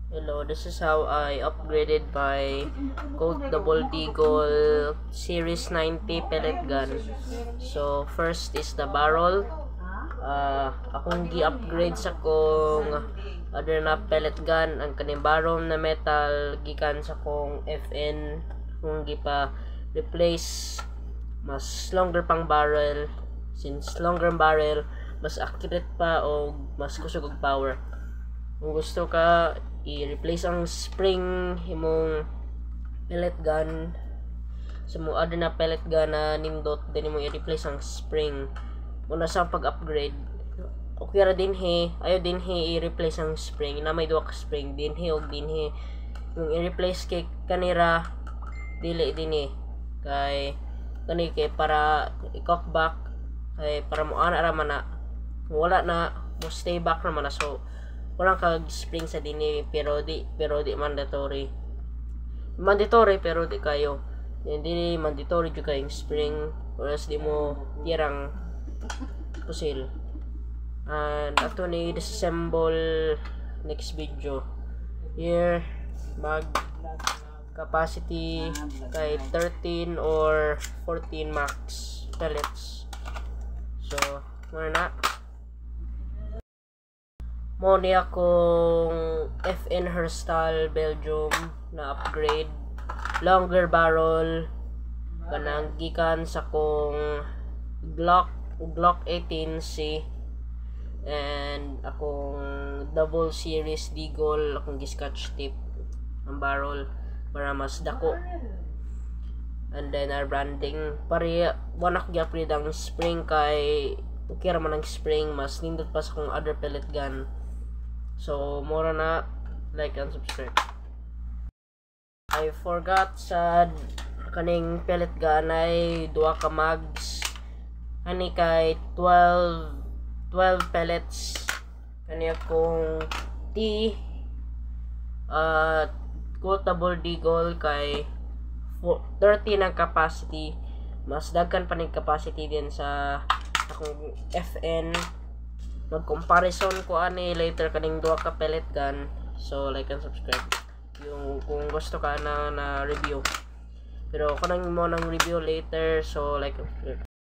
Hello, this is how I upgraded my Colt Double Deagle Series 90 pellet gun. So, first is the barrel. Akong gi-upgrade sa kong other na pellet gun. Ang kaning barrel na metal gikan sa kong FN. Kung gipa replace mas longer pang barrel. Since longer barrel, mas accurate pa o mas kusog og power. Kung gusto ka i-replace ang spring imong pellet gun sa mo other na pellet gun na nindot din mo i-replace ang spring muna sa pag-upgrade. Okay ra din ayaw din i-replace ang spring na may duha ka spring din og din yung i-replace kay kanira dili din kay kani kay para i-cock back kay para mo ana ra man na wala na mo stay back naman na so walang kag spring sa dini pero di mandatory pero di kayo hindi mandatory jud kay spring or else di mo tirang pusil. And ato ni disassemble next video. Here mag capacity kay 13 or 14 max pellets. So muna na mo ni akong FN Herstal Belgium na upgrade longer barrel kanang gikan sa kong Glock 18C and akong double series Deagle akong gi-scotch tip ang barrel para mas dako. And then our branding pare wanak gi-upgrade ang spring kay okay ra man ang spring mas nindot pa sa kong other pellet gun. So, mura na, like and subscribe. I forgot sa kaning pellet gun ay duha ka mags. Ani kay 12 pellets. Kani akong Colt Double Deagle kay 30 ang capacity. Mas daghan pa ning capacity din sa akong FN. Mag-comparison ko ani later kaning duha ka pellet gun. So like and subscribe yung kung gusto ka na review, pero kanang mo nang review later. So like and subscribe.